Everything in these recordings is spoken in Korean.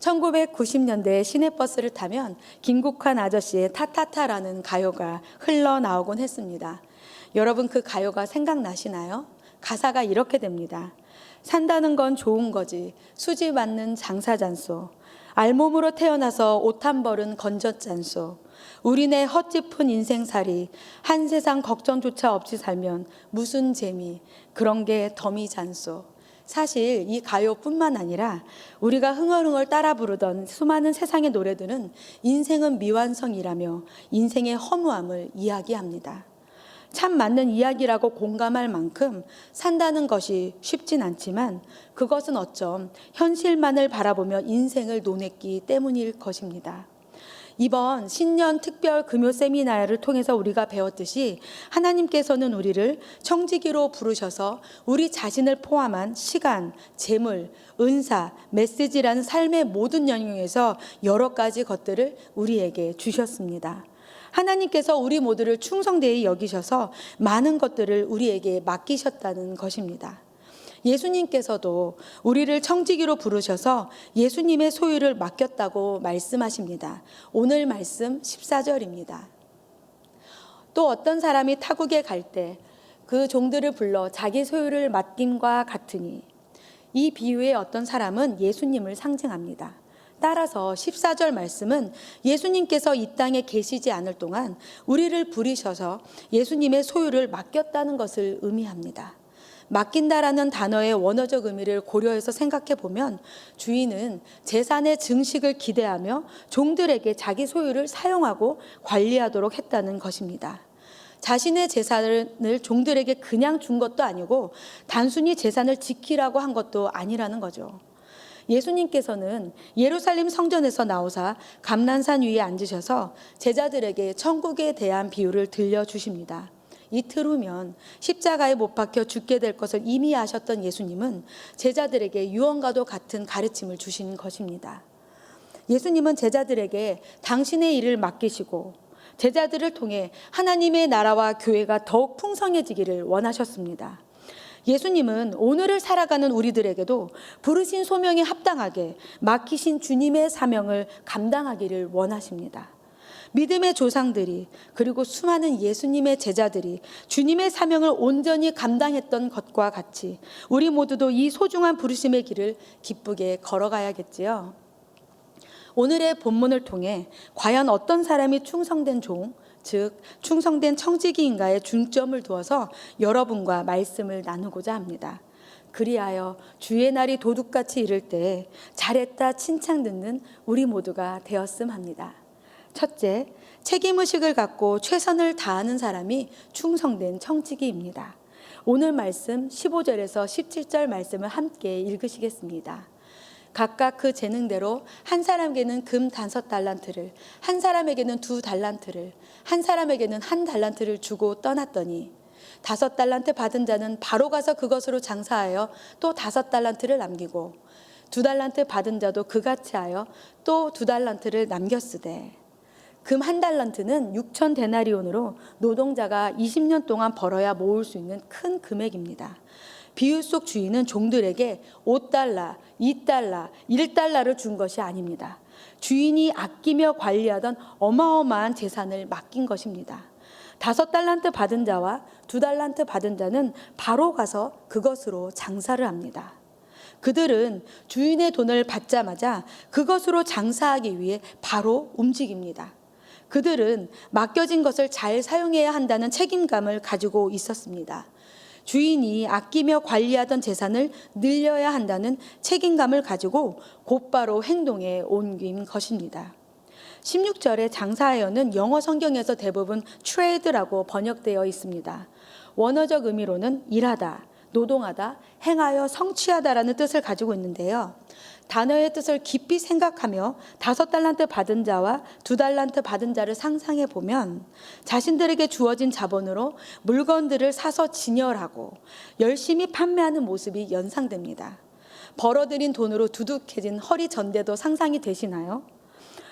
1990년대 시내버스를 타면 김국환 아저씨의 타타타라는 가요가 흘러나오곤 했습니다. 여러분 그 가요가 생각나시나요? 가사가 이렇게 됩니다. 산다는 건 좋은 거지 수지 맞는 장사잔소. 알몸으로 태어나서 옷 한 벌은 건졌잔소. 우리네 헛짚은 인생살이 한 세상 걱정조차 없이 살면 무슨 재미 그런 게 덤이잔소. 사실 이 가요뿐만 아니라 우리가 흥얼흥얼 따라 부르던 수많은 세상의 노래들은 인생은 미완성이라며 인생의 허무함을 이야기합니다. 참 맞는 이야기라고 공감할 만큼 산다는 것이 쉽진 않지만 그것은 어쩜 현실만을 바라보며 인생을 논했기 때문일 것입니다. 이번 신년 특별 금요 세미나를 통해서 우리가 배웠듯이 하나님께서는 우리를 청지기로 부르셔서 우리 자신을 포함한 시간, 재물, 은사, 메시지라는 삶의 모든 영역에서 여러 가지 것들을 우리에게 주셨습니다. 하나님께서 우리 모두를 충성되이 여기셔서 많은 것들을 우리에게 맡기셨다는 것입니다. 예수님께서도 우리를 청지기로 부르셔서 예수님의 소유를 맡겼다고 말씀하십니다. 오늘 말씀 14절입니다. 또 어떤 사람이 타국에 갈 때 그 종들을 불러 자기 소유를 맡김과 같으니, 이 비유의 어떤 사람은 예수님을 상징합니다. 따라서 14절 말씀은 예수님께서 이 땅에 계시지 않을 동안 우리를 부리셔서 예수님의 소유를 맡겼다는 것을 의미합니다. 맡긴다라는 단어의 원어적 의미를 고려해서 생각해 보면 주인은 재산의 증식을 기대하며 종들에게 자기 소유를 사용하고 관리하도록 했다는 것입니다. 자신의 재산을 종들에게 그냥 준 것도 아니고 단순히 재산을 지키라고 한 것도 아니라는 거죠. 예수님께서는 예루살렘 성전에서 나오사 감난산 위에 앉으셔서 제자들에게 천국에 대한 비유를 들려주십니다. 이틀 후면 십자가에 못 박혀 죽게 될 것을 이미 아셨던 예수님은 제자들에게 유언과도 같은 가르침을 주신 것입니다. 예수님은 제자들에게 당신의 일을 맡기시고 제자들을 통해 하나님의 나라와 교회가 더욱 풍성해지기를 원하셨습니다. 예수님은 오늘을 살아가는 우리들에게도 부르신 소명에 합당하게 맡기신 주님의 사명을 감당하기를 원하십니다. 믿음의 조상들이 그리고 수많은 예수님의 제자들이 주님의 사명을 온전히 감당했던 것과 같이 우리 모두도 이 소중한 부르심의 길을 기쁘게 걸어가야겠지요. 오늘의 본문을 통해 과연 어떤 사람이 충성된 종, 즉 충성된 청지기인가에 중점을 두어서 여러분과 말씀을 나누고자 합니다. 그리하여 주의 날이 도둑같이 이를 때 잘했다 칭찬 듣는 우리 모두가 되었음 합니다. 첫째, 책임의식을 갖고 최선을 다하는 사람이 충성된 청지기입니다. 오늘 말씀 15절에서 17절 말씀을 함께 읽으시겠습니다. 각각 그 재능대로 한 사람에게는 금 5달란트를, 한 사람에게는 2달란트를, 한 사람에게는 1달란트를 주고 떠났더니 5달란트 받은 자는 바로 가서 그것으로 장사하여 또 5달란트를 남기고 2달란트 받은 자도 그같이 하여 또 2달란트를 남겼으되, 금 1달란트는 6천 데나리온으로 노동자가 20년 동안 벌어야 모을 수 있는 큰 금액입니다. 비유 속 주인은 종들에게 5달러, 2달러, 1달러를 준 것이 아닙니다. 주인이 아끼며 관리하던 어마어마한 재산을 맡긴 것입니다. 5달란트 받은 자와 2달란트 받은 자는 바로 가서 그것으로 장사를 합니다. 그들은 주인의 돈을 받자마자 그것으로 장사하기 위해 바로 움직입니다. 그들은 맡겨진 것을 잘 사용해야 한다는 책임감을 가지고 있었습니다. 주인이 아끼며 관리하던 재산을 늘려야 한다는 책임감을 가지고 곧바로 행동에 옮긴 것입니다. 16절의 장사하여는 영어 성경에서 대부분 trade라고 번역되어 있습니다. 원어적 의미로는 일하다, 노동하다, 행하여 성취하다라는 뜻을 가지고 있는데요. 단어의 뜻을 깊이 생각하며 5달란트 받은 자와 2달란트 받은 자를 상상해 보면 자신들에게 주어진 자본으로 물건들을 사서 진열하고 열심히 판매하는 모습이 연상됩니다. 벌어들인 돈으로 두둑해진 허리 전대도 상상이 되시나요?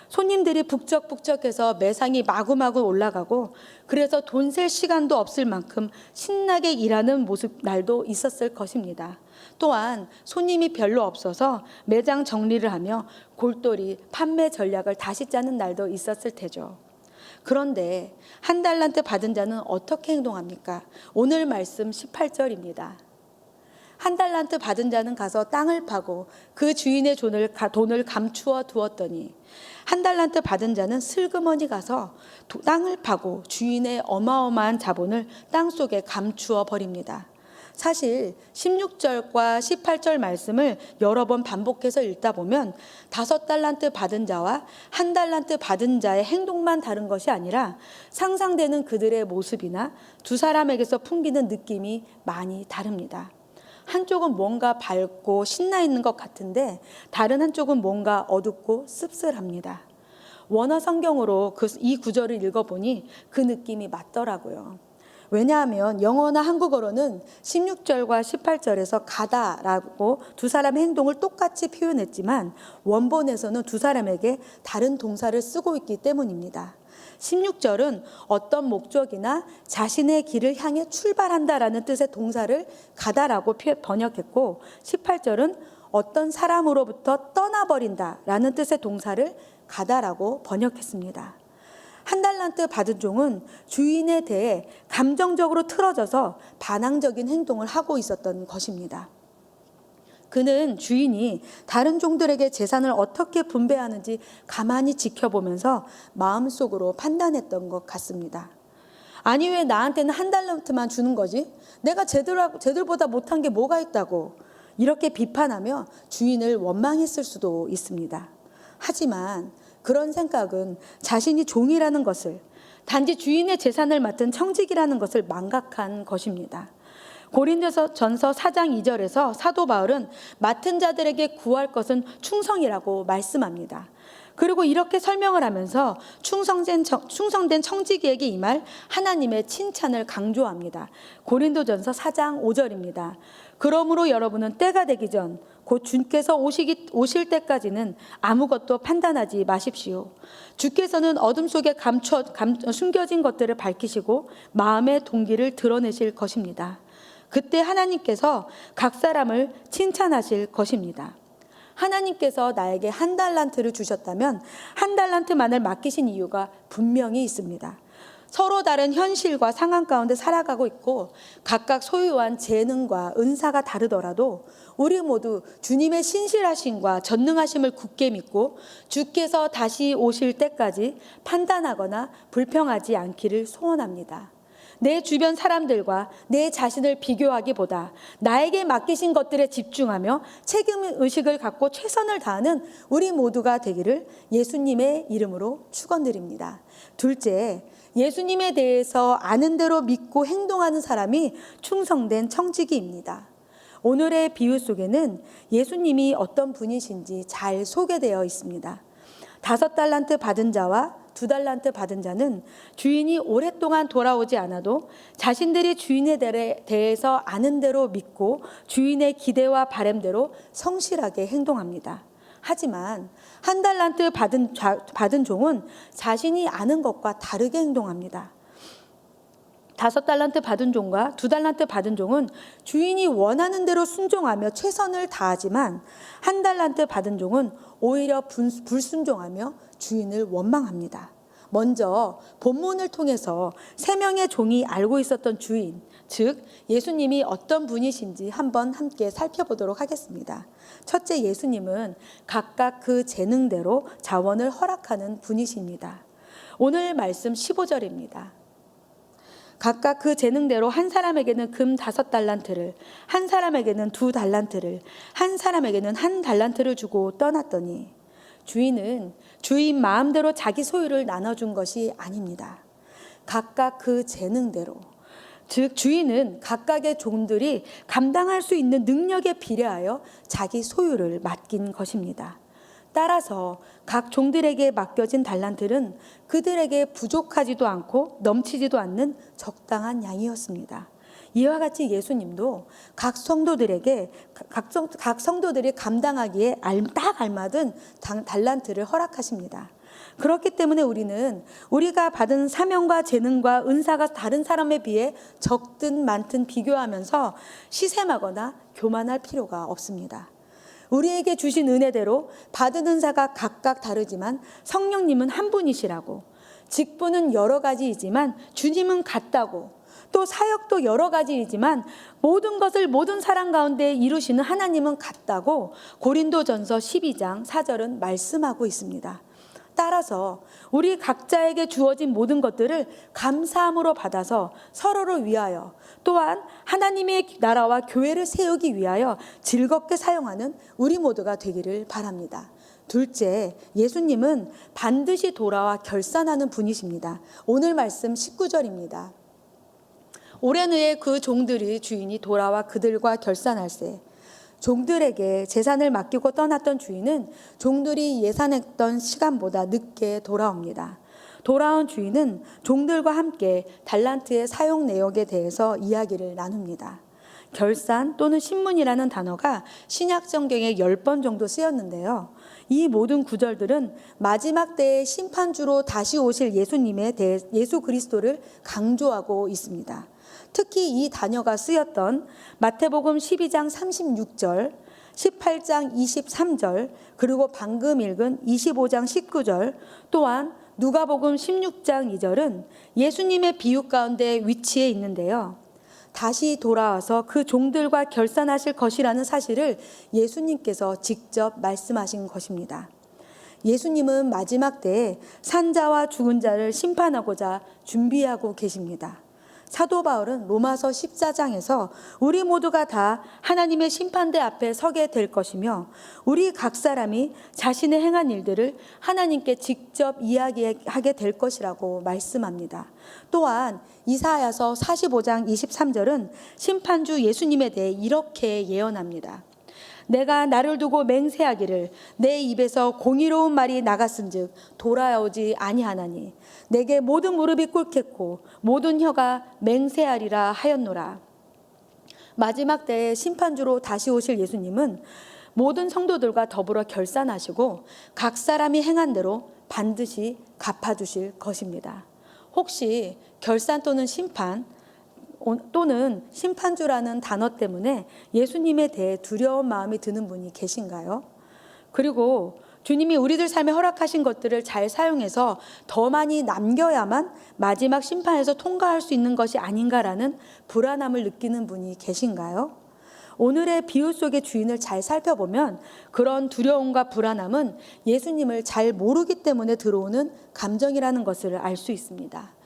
손님들이 북적북적해서 매상이 마구마구 올라가고 그래서 돈 셀 시간도 없을 만큼 신나게 일하는 모습 날도 있었을 것입니다. 또한 손님이 별로 없어서 매장 정리를 하며 골똘히 판매 전략을 다시 짜는 날도 있었을 테죠. 그런데 한 달란트 받은 자는 어떻게 행동합니까? 오늘 말씀 18절입니다. 한 달란트 받은 자는 가서 땅을 파고 그 주인의 돈을 감추어 두었더니, 한 달란트 받은 자는 슬그머니 가서 땅을 파고 주인의 어마어마한 자본을 땅속에 감추어 버립니다. 사실 16절과 18절 말씀을 여러 번 반복해서 읽다 보면 5달란트 받은 자와 한 달란트 받은 자의 행동만 다른 것이 아니라 상상되는 그들의 모습이나 두 사람에게서 풍기는 느낌이 많이 다릅니다. 한쪽은 뭔가 밝고 신나 있는 것 같은데 다른 한쪽은 뭔가 어둡고 씁쓸합니다. 원어 성경으로 이 구절을 읽어보니 그 느낌이 맞더라고요. 왜냐하면 영어나 한국어로는 16절과 18절에서 가다라고 두 사람의 행동을 똑같이 표현했지만 원본에서는 두 사람에게 다른 동사를 쓰고 있기 때문입니다. 16절은 어떤 목적이나 자신의 길을 향해 출발한다라는 뜻의 동사를 가다라고 번역했고, 18절은 어떤 사람으로부터 떠나버린다라는 뜻의 동사를 가다라고 번역했습니다. 한 달란트 받은 종은 주인에 대해 감정적으로 틀어져서 반항적인 행동을 하고 있었던 것입니다. 그는 주인이 다른 종들에게 재산을 어떻게 분배하는지 가만히 지켜보면서 마음속으로 판단했던 것 같습니다. 아니, 왜 나한테는 한 달란트만 주는 거지? 내가 쟤들보다 못한 게 뭐가 있다고? 이렇게 비판하며 주인을 원망했을 수도 있습니다. 하지만 그런 생각은 자신이 종이라는 것을, 단지 주인의 재산을 맡은 청직이라는 것을 망각한 것입니다. 고린도전서 4장 2절에서 사도 바울은 맡은 자들에게 구할 것은 충성이라고 말씀합니다. 그리고 이렇게 설명을 하면서 충성된 청지기에게 임할 하나님의 칭찬을 강조합니다. 고린도전서 4장 5절입니다. 그러므로 여러분은 때가 되기 전 곧 주께서 오실 때까지는 아무것도 판단하지 마십시오. 주께서는 어둠 속에 숨겨진 것들을 밝히시고 마음의 동기를 드러내실 것입니다. 그때 하나님께서 각 사람을 칭찬하실 것입니다. 하나님께서 나에게 한 달란트를 주셨다면 한 달란트만을 맡기신 이유가 분명히 있습니다. 서로 다른 현실과 상황 가운데 살아가고 있고 각각 소유한 재능과 은사가 다르더라도 우리 모두 주님의 신실하심과 전능하심을 굳게 믿고 주께서 다시 오실 때까지 판단하거나 불평하지 않기를 소원합니다. 내 주변 사람들과 내 자신을 비교하기보다 나에게 맡기신 것들에 집중하며 책임의식을 갖고 최선을 다하는 우리 모두가 되기를 예수님의 이름으로 축원드립니다. 둘째, 예수님에 대해서 아는 대로 믿고 행동하는 사람이 충성된 청지기입니다. 오늘의 비유 속에는 예수님이 어떤 분이신지 잘 소개되어 있습니다. 5달란트 받은 자와 2달란트 받은 자는 주인이 오랫동안 돌아오지 않아도 자신들이 주인에 대해서 아는 대로 믿고 주인의 기대와 바람대로 성실하게 행동합니다. 하지만 한 달란트 받은 종은 자신이 아는 것과 다르게 행동합니다. 5달란트 받은 종과 2달란트 받은 종은 주인이 원하는 대로 순종하며 최선을 다하지만 한 달란트 받은 종은 오히려 불순종하며 주인을 원망합니다. 먼저 본문을 통해서 3명의 종이 알고 있었던 주인, 즉 예수님이 어떤 분이신지 한번 함께 살펴보도록 하겠습니다. 첫째, 예수님은 각각 그 재능대로 자원을 허락하는 분이십니다. 오늘 말씀 15절입니다. 각각 그 재능대로 한 사람에게는 금 5달란트를, 한 사람에게는 2달란트를, 한 사람에게는 1달란트를 주고 떠났더니, 주인은 주인 마음대로 자기 소유를 나눠준 것이 아닙니다. 각각 그 재능대로, 즉 주인은 각각의 종들이 감당할 수 있는 능력에 비례하여 자기 소유를 맡긴 것입니다. 따라서 각 종들에게 맡겨진 달란트는 그들에게 부족하지도 않고 넘치지도 않는 적당한 양이었습니다. 이와 같이 예수님도 각 성도들이 감당하기에 딱 알맞은 달란트를 허락하십니다. 그렇기 때문에 우리는 우리가 받은 사명과 재능과 은사가 다른 사람에 비해 적든 많든 비교하면서 시샘하거나 교만할 필요가 없습니다. 우리에게 주신 은혜대로 받은 은사가 각각 다르지만 성령님은 한 분이시라고, 직분은 여러 가지이지만 주님은 같다고, 또 사역도 여러 가지이지만 모든 것을 모든 사람 가운데 이루시는 하나님은 같다고 고린도전서 12장 4절은 말씀하고 있습니다. 따라서 우리 각자에게 주어진 모든 것들을 감사함으로 받아서 서로를 위하여, 또한 하나님의 나라와 교회를 세우기 위하여 즐겁게 사용하는 우리 모두가 되기를 바랍니다. 둘째, 예수님은 반드시 돌아와 결산하는 분이십니다. 오늘 말씀 19절입니다. 오랜 후에 그 종들이 주인이 돌아와 그들과 결산할세. 종들에게 재산을 맡기고 떠났던 주인은 종들이 예산했던 시간보다 늦게 돌아옵니다. 돌아온 주인은 종들과 함께 달란트의 사용 내역에 대해서 이야기를 나눕니다. 결산 또는 신문이라는 단어가 신약 성경에 10번 정도 쓰였는데요. 이 모든 구절들은 마지막 때의 심판주로 다시 오실 예수님에 대해 예수 그리스도를 강조하고 있습니다. 특히 이 단어가 쓰였던 마태복음 12장 36절, 18장 23절, 그리고 방금 읽은 25장 19절, 또한 누가복음 16장 2절은 예수님의 비유 가운데 위치해 있는데요. 다시 돌아와서 그 종들과 결산하실 것이라는 사실을 예수님께서 직접 말씀하신 것입니다. 예수님은 마지막 때에 산자와 죽은 자를 심판하고자 준비하고 계십니다. 사도 바울은 로마서 14장에서 우리 모두가 다 하나님의 심판대 앞에 서게 될 것이며 우리 각 사람이 자신의 행한 일들을 하나님께 직접 이야기하게 될 것이라고 말씀합니다. 또한 이사야서 45장 23절은 심판주 예수님에 대해 이렇게 예언합니다. 내가 나를 두고 맹세하기를 내 입에서 공의로운 말이 나갔은즉 돌아오지 아니하나니 내게 모든 무릎이 꿇겠고 모든 혀가 맹세하리라 하였노라. 마지막 때에 심판주로 다시 오실 예수님은 모든 성도들과 더불어 결산하시고 각 사람이 행한 대로 반드시 갚아주실 것입니다. 혹시 결산 또는 심판 또는 심판주라는 단어 때문에 예수님에 대해 두려운 마음이 드는 분이 계신가요? 그리고 주님이 우리들 삶에 허락하신 것들을 잘 사용해서 더 많이 남겨야만 마지막 심판에서 통과할 수 있는 것이 아닌가라는 불안함을 느끼는 분이 계신가요? 오늘의 비유 속의 주인을 잘 살펴보면 그런 두려움과 불안함은 예수님을 잘 모르기 때문에 들어오는 감정이라는 것을 알 수 있습니다.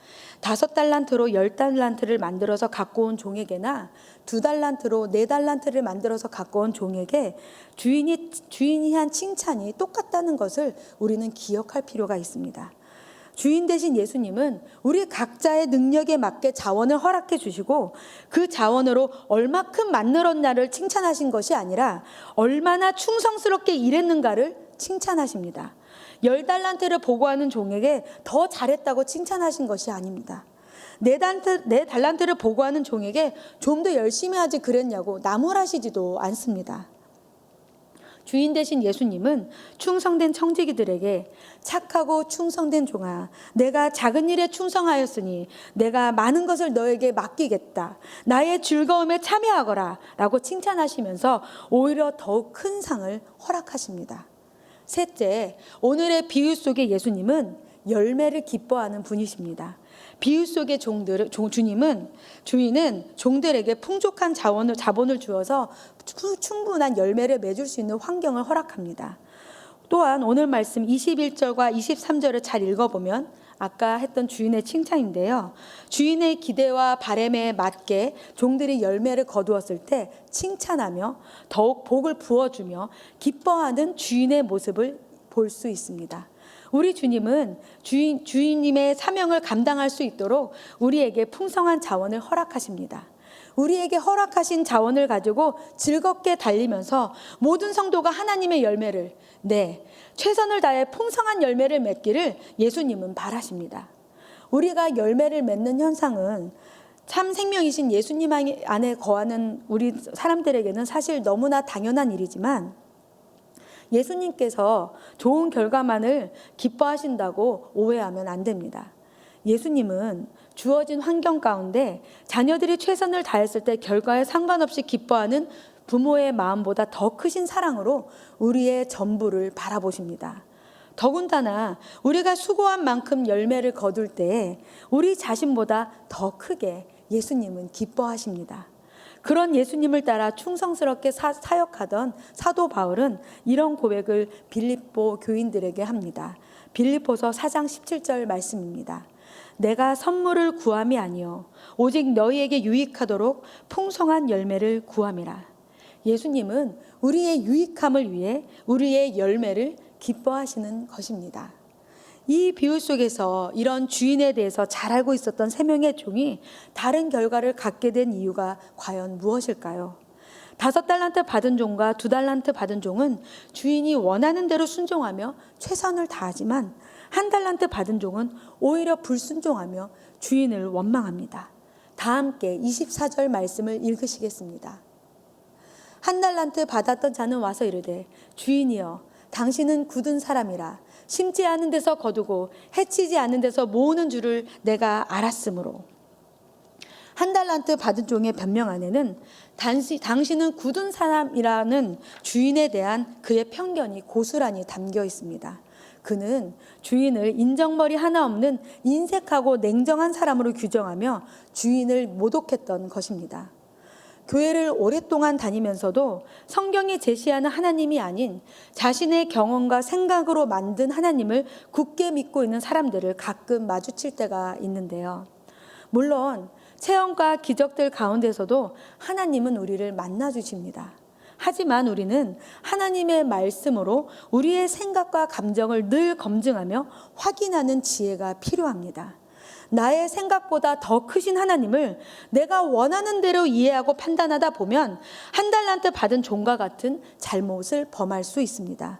5달란트로 10달란트를 만들어서 갖고 온 종에게나 2달란트로 4달란트를 만들어서 갖고 온 종에게 주인이 한 칭찬이 똑같다는 것을 우리는 기억할 필요가 있습니다. 주인 되신 예수님은 우리 각자의 능력에 맞게 자원을 허락해 주시고 그 자원으로 얼마큼 만들었냐를 칭찬하신 것이 아니라 얼마나 충성스럽게 일했는가를 칭찬하십니다. 10달란트를 보고하는 종에게 더 잘했다고 칭찬하신 것이 아닙니다. 4달란트를 보고하는 종에게 좀 더 열심히 하지 그랬냐고 나무라시지도 않습니다. 주인 되신 예수님은 충성된 청지기들에게 착하고 충성된 종아, 내가 작은 일에 충성하였으니 내가 많은 것을 너에게 맡기겠다. 나의 즐거움에 참여하거라 라고 칭찬하시면서 오히려 더욱 큰 상을 허락하십니다. 셋째, 오늘의 비유 속의 예수님은 열매를 기뻐하는 분이십니다. 비유 속의 주인은 종들에게 풍족한 자본을 주어서 충분한 열매를 맺을 수 있는 환경을 허락합니다. 또한 오늘 말씀 21절과 23절을 잘 읽어보면 아까 했던 주인의 칭찬인데요. 주인의 기대와 바람에 맞게 종들이 열매를 거두었을 때 칭찬하며 더욱 복을 부어주며 기뻐하는 주인의 모습을 볼 수 있습니다. 우리 주님은 주인님의 사명을 감당할 수 있도록 우리에게 풍성한 자원을 허락하십니다. 우리에게 허락하신 자원을 가지고 즐겁게 달리면서 모든 성도가 하나님의 열매를, 최선을 다해 풍성한 열매를 맺기를 예수님은 바라십니다. 우리가 열매를 맺는 현상은 참 생명이신 예수님 안에 거하는 우리 사람들에게는 사실 너무나 당연한 일이지만 예수님께서 좋은 결과만을 기뻐하신다고 오해하면 안 됩니다. 예수님은 주어진 환경 가운데 자녀들이 최선을 다했을 때 결과에 상관없이 기뻐하는 부모의 마음보다 더 크신 사랑으로 우리의 전부를 바라보십니다. 더군다나 우리가 수고한 만큼 열매를 거둘 때 우리 자신보다 더 크게 예수님은 기뻐하십니다. 그런 예수님을 따라 충성스럽게 사역하던 사도 바울은 이런 고백을 빌립보 교인들에게 합니다. 빌립보서 4장 17절 말씀입니다. 내가 선물을 구함이 아니요 오직 너희에게 유익하도록 풍성한 열매를 구함이라. 예수님은 우리의 유익함을 위해 우리의 열매를 기뻐하시는 것입니다. 이 비유 속에서 이런 주인에 대해서 잘 알고 있었던 세 명의 종이 다른 결과를 갖게 된 이유가 과연 무엇일까요? 5달란트 받은 종과 2달란트 받은 종은 주인이 원하는 대로 순종하며 최선을 다하지만 1달란트 받은 종은 오히려 불순종하며 주인을 원망합니다. 다 함께 24절 말씀을 읽으시겠습니다. 1달란트 받았던 자는 와서 이르되 주인이여 당신은 굳은 사람이라 심지 않은 데서 거두고 해치지 않은 데서 모으는 줄을 내가 알았으므로. 1달란트 받은 종의 변명 안에는 당신은 굳은 사람이라는 주인에 대한 그의 편견이 고스란히 담겨 있습니다. 그는 주인을 인정머리 하나 없는 인색하고 냉정한 사람으로 규정하며 주인을 모독했던 것입니다. 교회를 오랫동안 다니면서도 성경이 제시하는 하나님이 아닌 자신의 경험과 생각으로 만든 하나님을 굳게 믿고 있는 사람들을 가끔 마주칠 때가 있는데요. 물론 체험과 기적들 가운데서도 하나님은 우리를 만나주십니다. 하지만 우리는 하나님의 말씀으로 우리의 생각과 감정을 늘 검증하며 확인하는 지혜가 필요합니다. 나의 생각보다 더 크신 하나님을 내가 원하는 대로 이해하고 판단하다 보면 1달란트 받은 종과 같은 잘못을 범할 수 있습니다.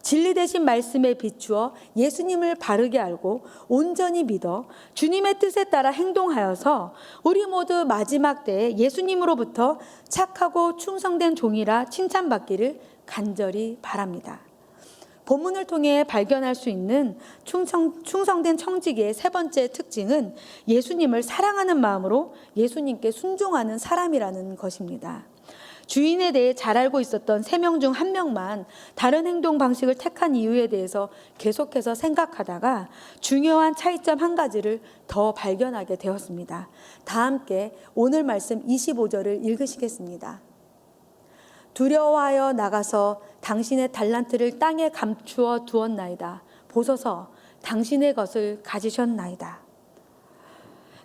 진리 되신 말씀에 비추어 예수님을 바르게 알고 온전히 믿어 주님의 뜻에 따라 행동하여서 우리 모두 마지막 때에 예수님으로부터 착하고 충성된 종이라 칭찬받기를 간절히 바랍니다. 본문을 통해 발견할 수 있는 충성된 청지기의 세 번째 특징은 예수님을 사랑하는 마음으로 예수님께 순종하는 사람이라는 것입니다. 주인에 대해 잘 알고 있었던 3명 중 1명만 다른 행동 방식을 택한 이유에 대해서 계속해서 생각하다가 중요한 차이점 한 가지를 더 발견하게 되었습니다. 다 함께 오늘 말씀 25절을 읽으시겠습니다. 두려워하여 나가서 당신의 달란트를 땅에 감추어 두었나이다. 보소서 당신의 것을 가지셨나이다.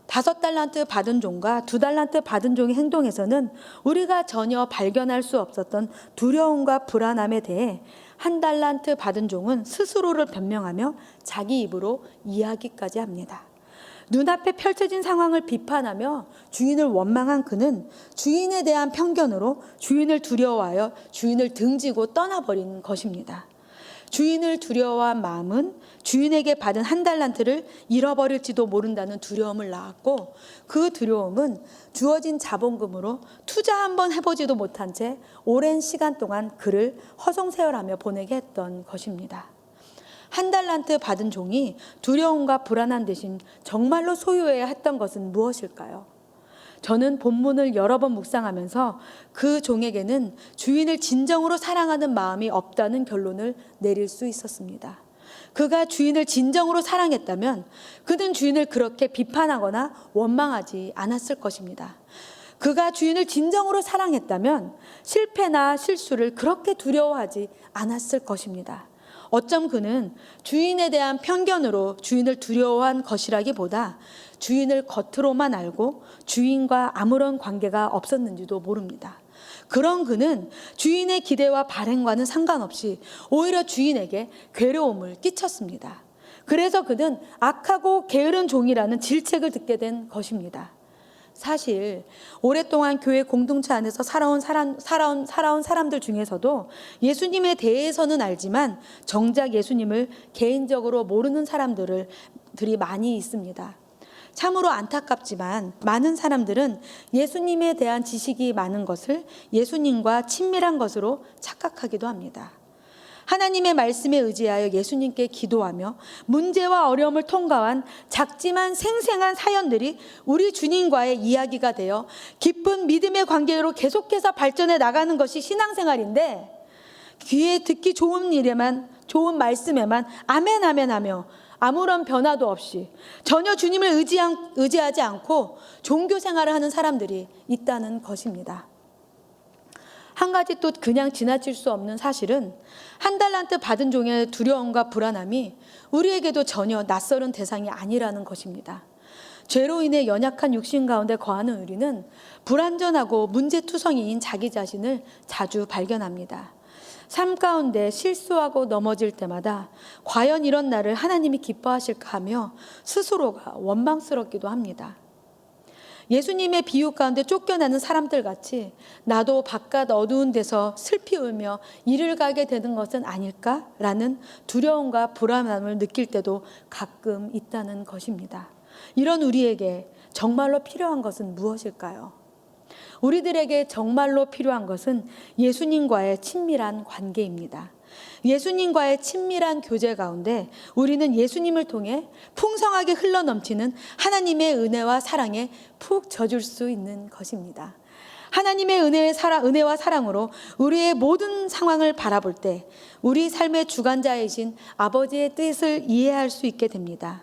5달란트 받은 종과 2달란트 받은 종의 행동에서는 우리가 전혀 발견할 수 없었던 두려움과 불안함에 대해 1달란트 받은 종은 스스로를 변명하며 자기 입으로 이야기까지 합니다. 눈앞에 펼쳐진 상황을 비판하며 주인을 원망한 그는 주인에 대한 편견으로 주인을 두려워하여 주인을 등지고 떠나버린 것입니다. 주인을 두려워한 마음은 주인에게 받은 1달란트를 잃어버릴지도 모른다는 두려움을 낳았고, 그 두려움은 주어진 자본금으로 투자 한번 해보지도 못한 채 오랜 시간 동안 그를 허송세월하며 보내게 했던 것입니다. 1달란트 받은 종이 두려움과 불안한 대신 정말로 소유해야 했던 것은 무엇일까요? 저는 본문을 여러 번 묵상하면서 그 종에게는 주인을 진정으로 사랑하는 마음이 없다는 결론을 내릴 수 있었습니다. 그가 주인을 진정으로 사랑했다면 그는 주인을 그렇게 비판하거나 원망하지 않았을 것입니다. 그가 주인을 진정으로 사랑했다면 실패나 실수를 그렇게 두려워하지 않았을 것입니다. 어쩜 그는 주인에 대한 편견으로 주인을 두려워한 것이라기보다 주인을 겉으로만 알고 주인과 아무런 관계가 없었는지도 모릅니다. 그런 그는 주인의 기대와 발행과는 상관없이 오히려 주인에게 괴로움을 끼쳤습니다. 그래서 그는 악하고 게으른 종이라는 질책을 듣게 된 것입니다. 사실 오랫동안 교회 공동체 안에서 살아온 사람들 중에서도 예수님에 대해서는 알지만 정작 예수님을 개인적으로 모르는 사람들이 많이 있습니다. 참으로 안타깝지만 많은 사람들은 예수님에 대한 지식이 많은 것을 예수님과 친밀한 것으로 착각하기도 합니다. 하나님의 말씀에 의지하여 예수님께 기도하며 문제와 어려움을 통과한 작지만 생생한 사연들이 우리 주님과의 이야기가 되어 깊은 믿음의 관계로 계속해서 발전해 나가는 것이 신앙생활인데, 귀에 듣기 좋은 일에만, 좋은 말씀에만 아멘 아멘 하며 아무런 변화도 없이 전혀 주님을 의지하지 않고 종교 생활을 하는 사람들이 있다는 것입니다. 한 가지 또 그냥 지나칠 수 없는 사실은, 한 달란트 받은 종의 두려움과 불안함이 우리에게도 전혀 낯설은 대상이 아니라는 것입니다. 죄로 인해 연약한 육신 가운데 거하는 우리는 불완전하고 문제투성이인 자기 자신을 자주 발견합니다. 삶 가운데 실수하고 넘어질 때마다 과연 이런 나를 하나님이 기뻐하실까 하며 스스로가 원망스럽기도 합니다. 예수님의 비유 가운데 쫓겨나는 사람들 같이 나도 바깥 어두운 데서 슬피 울며 이를 가게 되는 것은 아닐까라는 두려움과 불안함을 느낄 때도 가끔 있다는 것입니다. 이런 우리에게 정말로 필요한 것은 무엇일까요? 우리들에게 정말로 필요한 것은 예수님과의 친밀한 관계입니다. 예수님과의 친밀한 교제 가운데 우리는 예수님을 통해 풍성하게 흘러넘치는 하나님의 은혜와 사랑에 푹 젖을 수 있는 것입니다. 하나님의 은혜와 사랑으로 우리의 모든 상황을 바라볼 때 우리 삶의 주관자이신 아버지의 뜻을 이해할 수 있게 됩니다.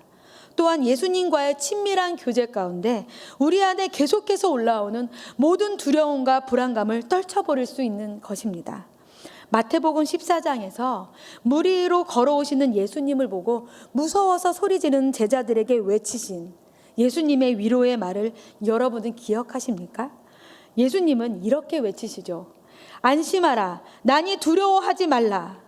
또한 예수님과의 친밀한 교제 가운데 우리 안에 계속해서 올라오는 모든 두려움과 불안감을 떨쳐버릴 수 있는 것입니다. 마태복음 14장에서 물 위로 걸어오시는 예수님을 보고 무서워서 소리 지르는 제자들에게 외치신 예수님의 위로의 말을 여러분은 기억하십니까? 예수님은 이렇게 외치시죠. 안심하라, 나니 두려워하지 말라.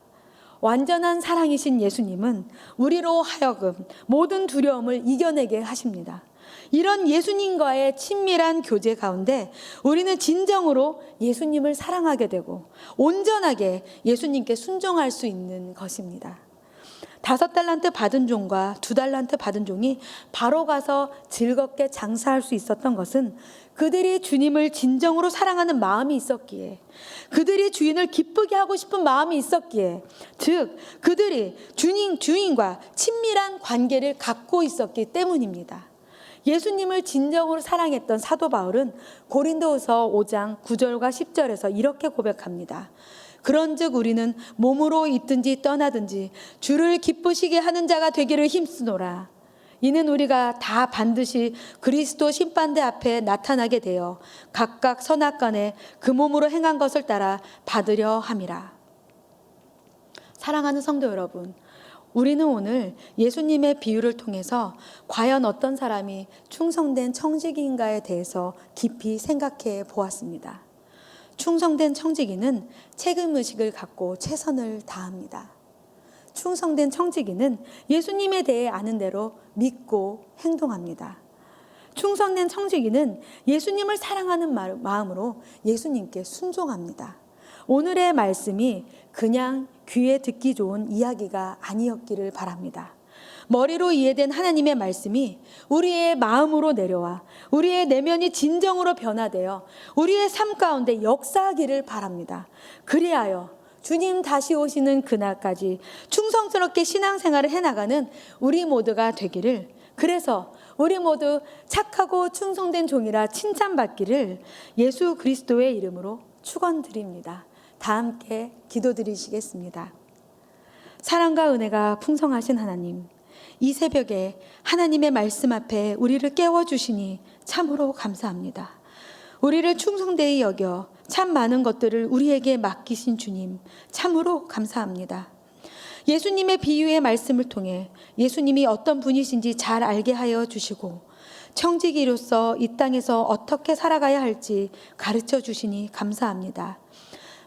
완전한 사랑이신 예수님은 우리로 하여금 모든 두려움을 이겨내게 하십니다. 이런 예수님과의 친밀한 교제 가운데 우리는 진정으로 예수님을 사랑하게 되고 온전하게 예수님께 순종할 수 있는 것입니다. 5달란트 받은 종과 2달란트 받은 종이 바로 가서 즐겁게 장사할 수 있었던 것은 그들이 주님을 진정으로 사랑하는 마음이 있었기에, 그들이 주인을 기쁘게 하고 싶은 마음이 있었기에, 즉 그들이 주인과 친밀한 관계를 갖고 있었기 때문입니다. 예수님을 진정으로 사랑했던 사도 바울은 고린도후서 5장 9절과 10절에서 이렇게 고백합니다. 그런즉 우리는 몸으로 있든지 떠나든지 주를 기쁘시게 하는 자가 되기를 힘쓰노라. 이는 우리가 다 반드시 그리스도 심판대 앞에 나타나게 되어 각각 선악간에 그 몸으로 행한 것을 따라 받으려 함이라. 사랑하는 성도 여러분, 우리는 오늘 예수님의 비유를 통해서 과연 어떤 사람이 충성된 청지기인가에 대해서 깊이 생각해 보았습니다. 충성된 청지기는 책임의식을 갖고 최선을 다합니다. 충성된 청지기는 예수님에 대해 아는 대로 믿고 행동합니다. 충성된 청지기는 예수님을 사랑하는 마음으로 예수님께 순종합니다. 오늘의 말씀이 그냥 귀에 듣기 좋은 이야기가 아니었기를 바랍니다. 머리로 이해된 하나님의 말씀이 우리의 마음으로 내려와 우리의 내면이 진정으로 변화되어 우리의 삶 가운데 역사하기를 바랍니다. 그리하여 주님 다시 오시는 그날까지 충성스럽게 신앙생활을 해나가는 우리 모두가 되기를, 그래서 우리 모두 착하고 충성된 종이라 칭찬받기를 예수 그리스도의 이름으로 축원드립니다. 다 함께 기도드리시겠습니다. 사랑과 은혜가 풍성하신 하나님, 이 새벽에 하나님의 말씀 앞에 우리를 깨워주시니 참으로 감사합니다. 우리를 충성되이 여겨 참 많은 것들을 우리에게 맡기신 주님, 참으로 감사합니다. 예수님의 비유의 말씀을 통해 예수님이 어떤 분이신지 잘 알게 하여 주시고 청지기로서 이 땅에서 어떻게 살아가야 할지 가르쳐 주시니 감사합니다.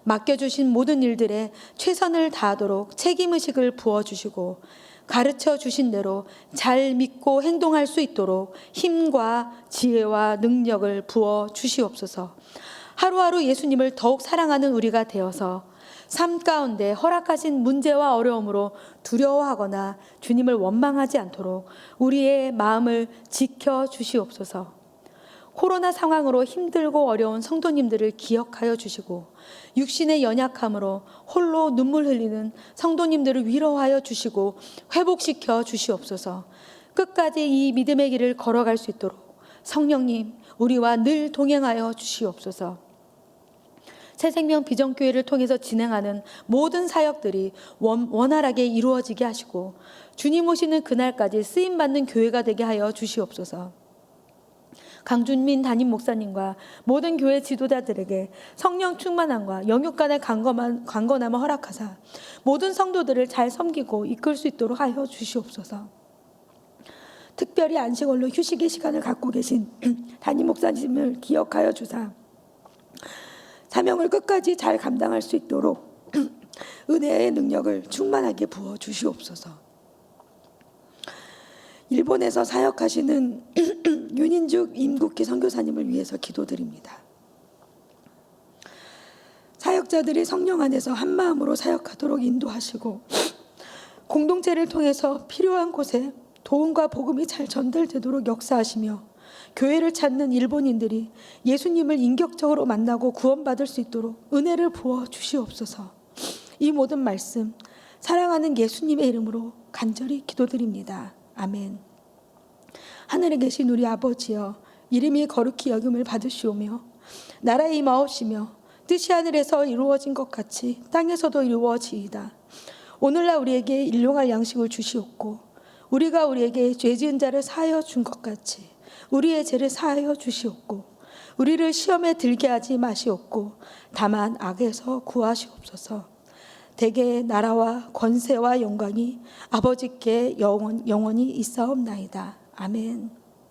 맡겨주신 모든 일들에 최선을 다하도록 책임의식을 부어주시고 가르쳐 주신 대로 잘 믿고 행동할 수 있도록 힘과 지혜와 능력을 부어 주시옵소서. 하루하루 예수님을 더욱 사랑하는 우리가 되어서 삶 가운데 허락하신 문제와 어려움으로 두려워하거나 주님을 원망하지 않도록 우리의 마음을 지켜 주시옵소서. 코로나 상황으로 힘들고 어려운 성도님들을 기억하여 주시고 육신의 연약함으로 홀로 눈물 흘리는 성도님들을 위로하여 주시고 회복시켜 주시옵소서. 끝까지 이 믿음의 길을 걸어갈 수 있도록 성령님 우리와 늘 동행하여 주시옵소서. 새생명 비전교회를 통해서 진행하는 모든 사역들이 원활하게 이루어지게 하시고 주님 오시는 그날까지 쓰임받는 교회가 되게 하여 주시옵소서. 강준민 담임 목사님과 모든 교회 지도자들에게 성령 충만함과 영육간의 강건함을 허락하사 모든 성도들을 잘 섬기고 이끌 수 있도록 하여 주시옵소서. 특별히 안식월로 휴식의 시간을 갖고 계신 담임 목사님을 기억하여 주사 사명을 끝까지 잘 감당할 수 있도록 은혜의 능력을 충만하게 부어 주시옵소서. 일본에서 사역하시는 윤인죽 임국기 선교사님을 위해서 기도드립니다. 사역자들이 성령 안에서 한 마음으로 사역하도록 인도하시고 공동체를 통해서 필요한 곳에 도움과 복음이 잘 전달되도록 역사하시며 교회를 찾는 일본인들이 예수님을 인격적으로 만나고 구원받을 수 있도록 은혜를 부어 주시옵소서. 이 모든 말씀 사랑하는 예수님의 이름으로 간절히 기도드립니다. 아멘. 하늘에 계신 우리 아버지여, 이름이 거룩히 여김을 받으시오며 나라의 임하옵시며 뜻이 하늘에서 이루어진 것 같이 땅에서도 이루어지이다. 오늘날 우리에게 일용할 양식을 주시옵고 우리가 우리에게 죄 지은 자를 사하여 준 것 같이 우리의 죄를 사하여 주시옵고 우리를 시험에 들게 하지 마시옵고 다만 악에서 구하시옵소서. 대개 나라와 권세와 영광이 아버지께 영원히 있사옵나이다. 아멘.